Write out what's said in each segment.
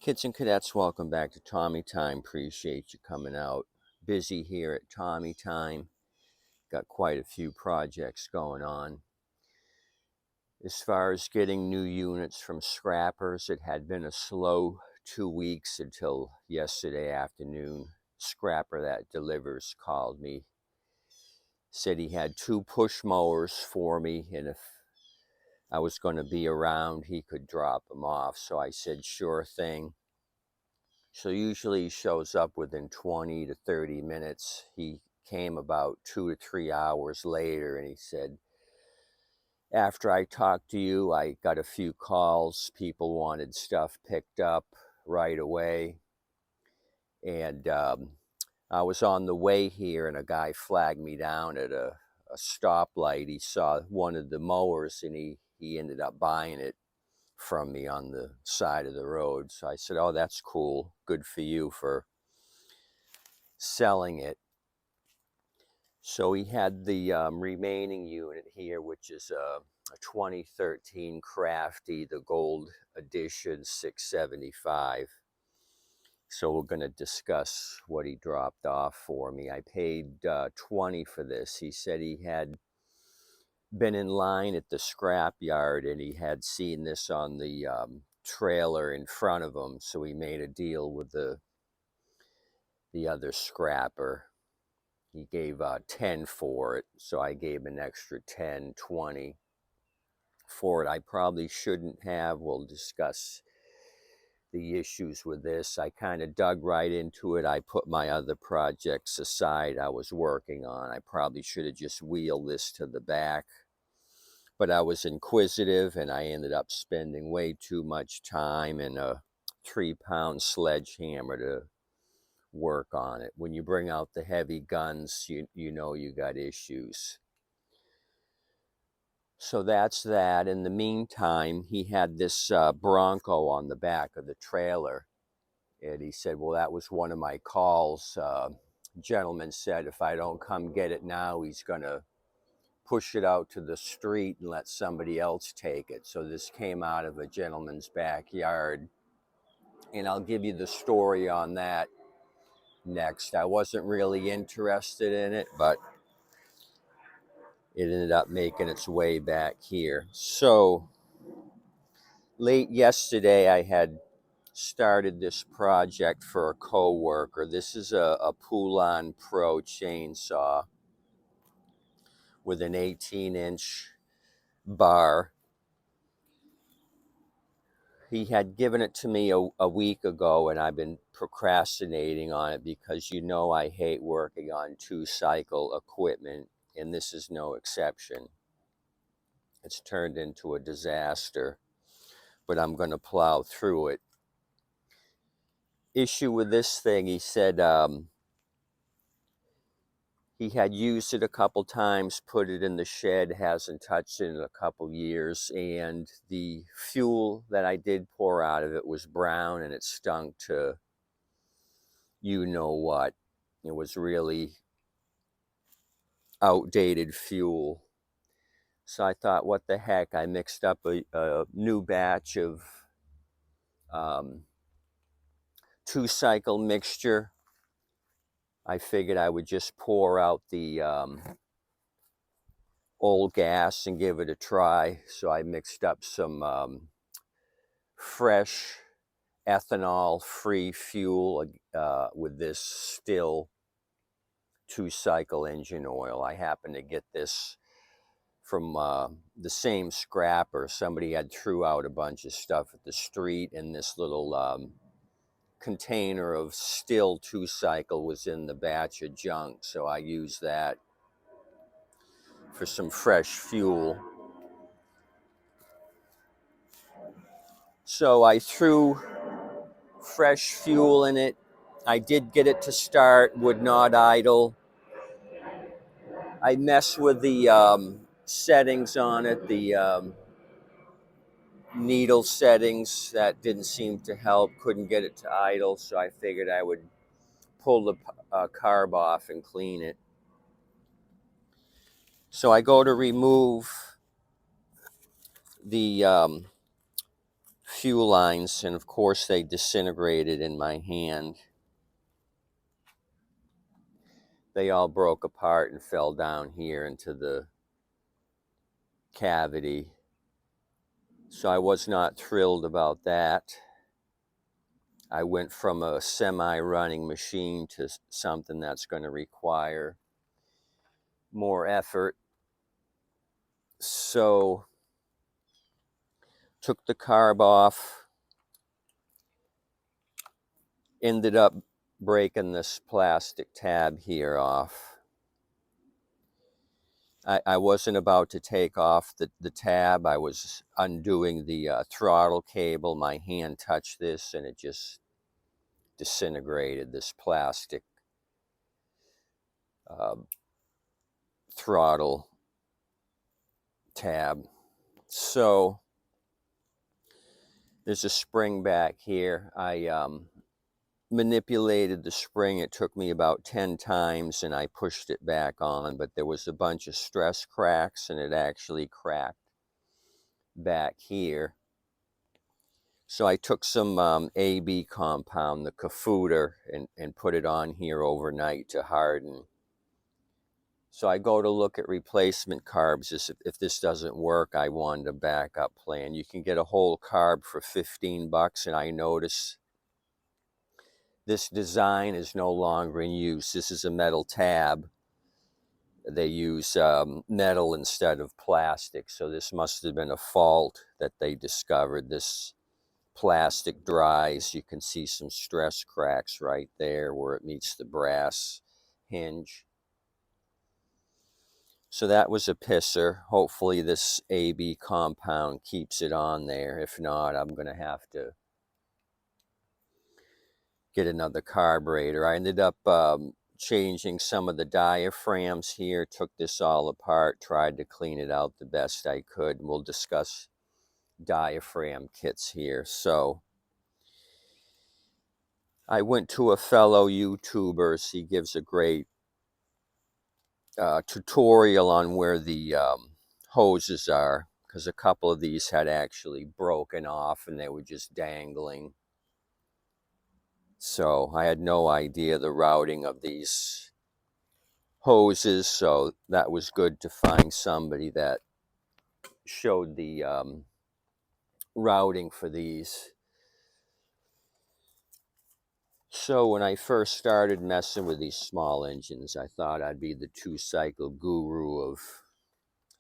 Kids and cadets, welcome back to Tommy Time. Appreciate you coming out. Busy here at Tommy Time. Got quite a few projects going on. As far as getting new units from scrappers, it had been a slow 2 weeks until yesterday afternoon. Scrapper that delivers called me. Said he had 2 push mowers for me, and if I was going to be around, he could drop them off. So I said, sure thing. So usually he shows up within 20 to 30 minutes. He came about 2 to 3 hours later, and he said, after I talked to you, I got a few calls. People wanted stuff picked up right away. And I was on the way here, and a guy flagged me down at a stoplight. He saw one of the mowers, and he ended up buying it from me on the side of the road. So I said, oh, that's cool. Good for you for selling it. So he had the remaining unit here, which is a 2013 Crafty, the gold edition 675. So we're going to discuss what he dropped off for me. I paid $20 for this. He said he had been in line at the scrap yard, and he had seen this on the trailer in front of him. So he made a deal with the other scrapper. He gave 10 for it, so I gave an extra 10, 20 for it. I probably shouldn't have. We'll discuss the issues with this. I kind of dug right into it. I put my other projects aside I was working on. I probably should have just wheeled this to the back, but I was inquisitive, and I ended up spending way too much time in a 3-pound sledgehammer to work on it. When you bring out the heavy guns, you know you got issues. So that's that. In the meantime, he had this Bronco on the back of the trailer, and he said, well, that was one of my calls. Gentleman said if I don't come get it now, he's going to push it out to the street and let somebody else take it. So this came out of a gentleman's backyard, and I'll give you the story on that next. I wasn't really interested in it, but it ended up making its way back here. So late yesterday, I had started this project for a co-worker. This is a Poulan Pro chainsaw with an 18-inch bar. He had given it to me a week ago, and I've been procrastinating on it because you know I hate working on 2-cycle equipment, and this is no exception. It's turned into a disaster, but I'm going to plow through it. Issue with this thing, he said he had used it a couple times, put it in the shed, hasn't touched it in a couple years, and the fuel that I did pour out of it was brown, and it stunk to you know what. It was really outdated fuel. So I thought, what the heck? I mixed up a new batch of 2-cycle mixture. I figured I would just pour out the old gas and give it a try. So I mixed up some fresh ethanol-free fuel with this still 2-cycle engine oil. I happened to get this from the same scrapper. Somebody had threw out a bunch of stuff at the street, and this little container of still 2-cycle was in the batch of junk. So I used that for some fresh fuel. So I threw fresh fuel in it. I did get it to start, would not idle. I messed with the settings on it, the needle settings. That didn't seem to help. Couldn't get it to idle, so I figured I would pull the carb off and clean it. So I go to remove the fuel lines, and of course they disintegrated in my hand. They all broke apart and fell down here into the cavity. So I was not thrilled about that. I went from a semi-running machine to something that's going to require more effort. So took the carb off, ended up breaking this plastic tab here off. I wasn't about to take off the tab. I was undoing the throttle cable. My hand touched this and it just disintegrated, this plastic throttle tab. So there's a spring back here. I manipulated the spring. It took me about 10 times and I pushed it back on, but there was a bunch of stress cracks and it actually cracked back here. So I took some AB compound, the Kafuta, and put it on here overnight to harden. So I go to look at replacement carbs. If this doesn't work, I wanted a backup plan. You can get a whole carb for 15 bucks, and I notice this design is no longer in use. This is a metal tab. They use metal instead of plastic, so this must have been a fault that they discovered. This plastic dries. You can see some stress cracks right there where it meets the brass hinge. So that was a pisser. Hopefully this AB compound keeps it on there. If not, I'm going to have to get another carburetor. I ended up changing some of the diaphragms here, took this all apart, tried to clean it out the best I could. We'll discuss diaphragm kits here. So I went to a fellow YouTuber. He gives a great tutorial on where the hoses are, because a couple of these had actually broken off and they were just dangling. So I had no idea the routing of these hoses, so that was good to find somebody that showed the routing for these. So when I first started messing with these small engines, I thought I'd be the 2-cycle guru of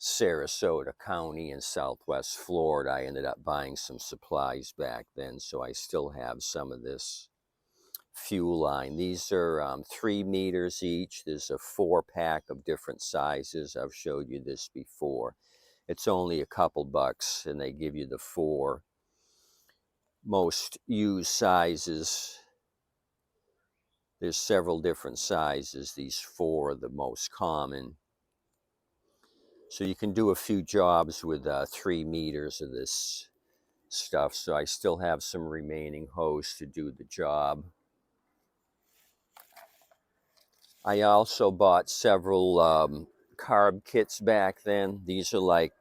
Sarasota County in Southwest Florida. I ended up buying some supplies back then, so I still have some of this fuel line. These are 3 meters each. There's a 4-pack of different sizes. I've showed you this before. It's only a couple bucks, and they give you the 4 most used sizes. There's several different sizes. These 4 are the most common. So you can do a few jobs with 3 meters of this stuff. So I still have some remaining hose to do the job. I also bought several carb kits back then. These are like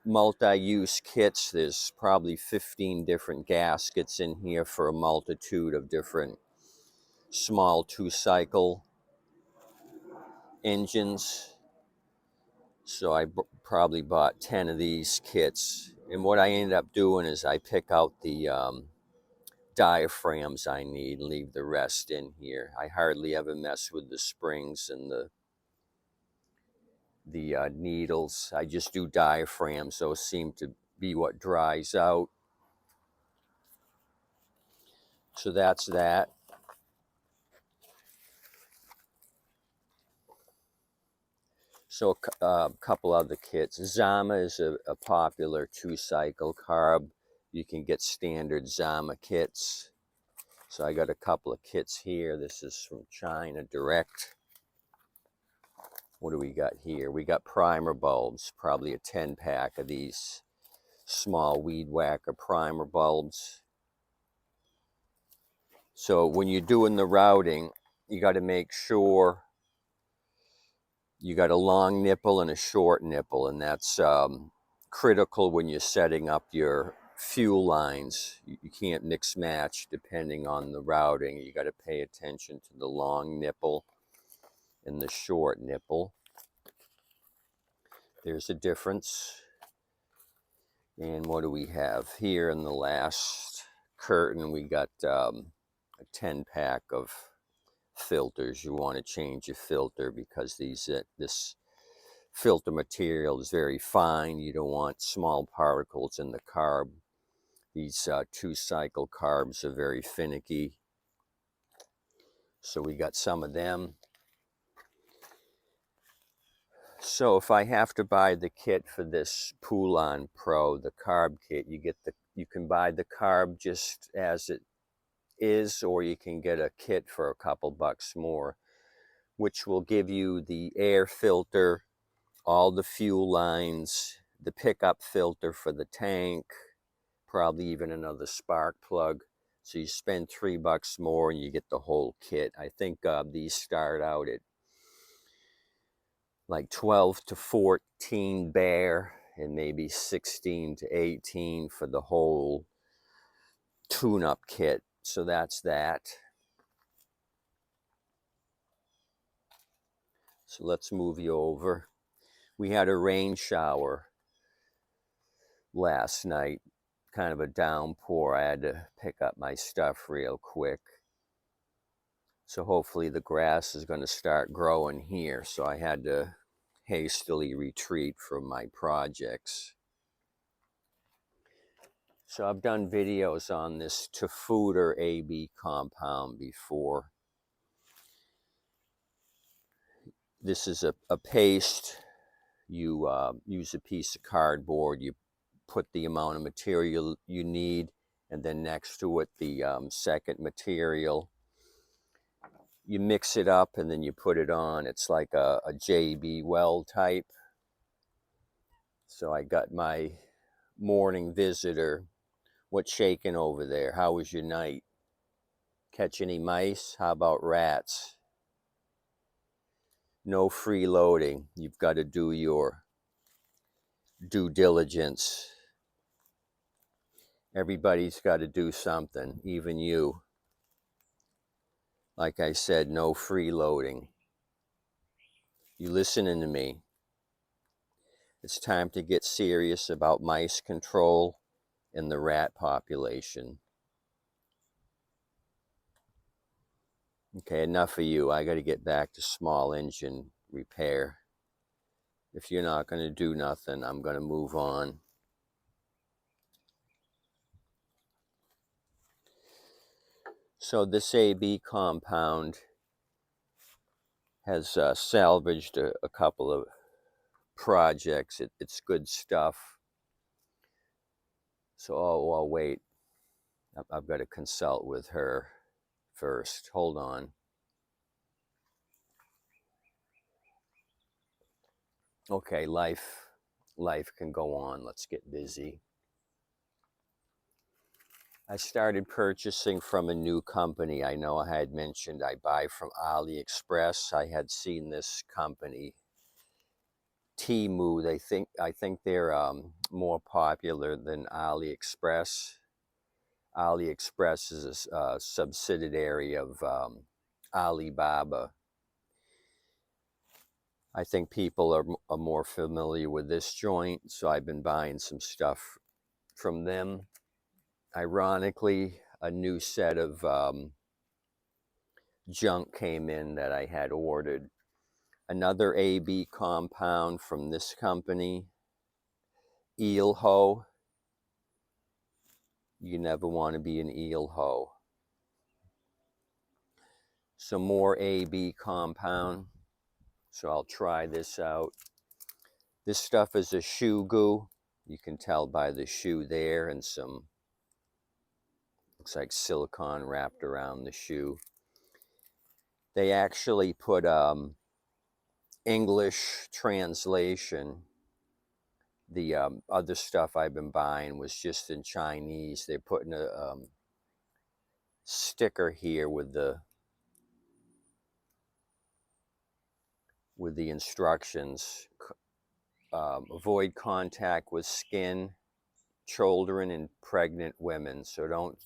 multi-use kits. There's probably 15 different gaskets in here for a multitude of different small 2-cycle engines. So I probably bought 10 of these kits. And what I ended up doing is I pick out the diaphragms I need and leave the rest in here. I hardly ever mess with the springs and the needles. I just do diaphragms. Those seem to be what dries out. So that's that. So a couple other kits. Zama is a popular 2-cycle carb. You can get standard Zama kits. So I got a couple of kits here. This is from China direct. What do we got here? We got primer bulbs, probably a 10-pack of these small weed whacker primer bulbs. So when you're doing the routing, you got to make sure you got a long nipple and a short nipple, and that's critical when you're setting up your fuel lines. You can't mix match depending on the routing. You got to pay attention to the long nipple and the short nipple. There's a difference. And what do we have here in the last curtain? We got a 10-pack of filters. You want to change your filter because this filter material is very fine. You don't want small particles in the carb. These 2-cycle carbs are very finicky. So we got some of them. So if I have to buy the kit for this Poulan Pro, the carb kit, you can buy the carb just as it is, or you can get a kit for a couple bucks more, which will give you the air filter, all the fuel lines, the pickup filter for the tank, probably even another spark plug. So you spend $3 more and you get the whole kit. I think these start out at like 12 to 14 bare and maybe 16 to 18 for the whole tune-up kit. So that's that. So let's move you over. We had a rain shower last night, kind of a downpour. I had to pick up my stuff real quick. So hopefully the grass is going to start growing here. So I had to hastily retreat from my projects. So I've done videos on this Poulan AB compound before. This is a paste. You use a piece of cardboard, you put the amount of material you need, and then next to it the second material. You mix it up and then you put it on. It's like a JB Weld type. So I got my morning visitor. What's shaking over there? How was your night? Catch any mice? How about rats? No freeloading. You've got to do your due diligence. Everybody's got to do something, even you. Like I said, no freeloading. You listening to me? It's time to get serious about mice control and the rat population. Okay, enough of you. I got to get back to small engine repair. If you're not going to do nothing, I'm going to move on. So this AB compound has salvaged a couple of projects. It's good stuff. So, I'll wait. I've got to consult with her first. Hold on. Okay, life can go on. Let's get busy. I started purchasing from a new company. I know I had mentioned I buy from AliExpress. I had seen this company, Temu. I think they're more popular than AliExpress. AliExpress is a subsidiary of Alibaba. I think people are more familiar with this joint, so I've been buying some stuff from them. Ironically, a new set of junk came in that I had ordered. Another AB compound from this company, eel hoe. You never want to be an eel hoe. Some more AB compound. So I'll try this out. This stuff is a shoe goo. You can tell by the shoe there, and some, looks like silicone wrapped around the shoe. They actually put English translation. The other stuff I've been buying was just in Chinese. They're putting a sticker here with the instructions. Avoid contact with skin, children and pregnant women. So don't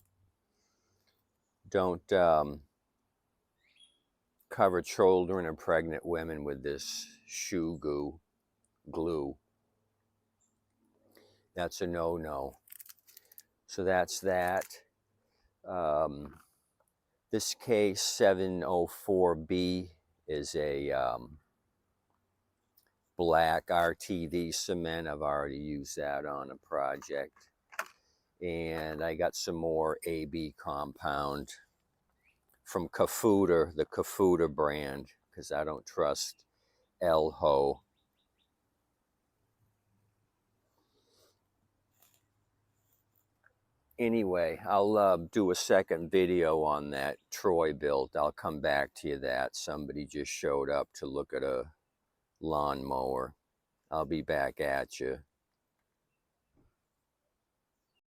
cover children and pregnant women with this shoe glue. That's a no-no. So that's that. This case 704B is a black RTV cement. I've already used that on a project. And I got some more AB compound from Kafuta, the Kafuta brand, because I don't trust Elho. Anyway, I'll do a second video on that Troy-Bilt. I'll come back to you that. Somebody just showed up to look at a lawnmower. I'll be back at you.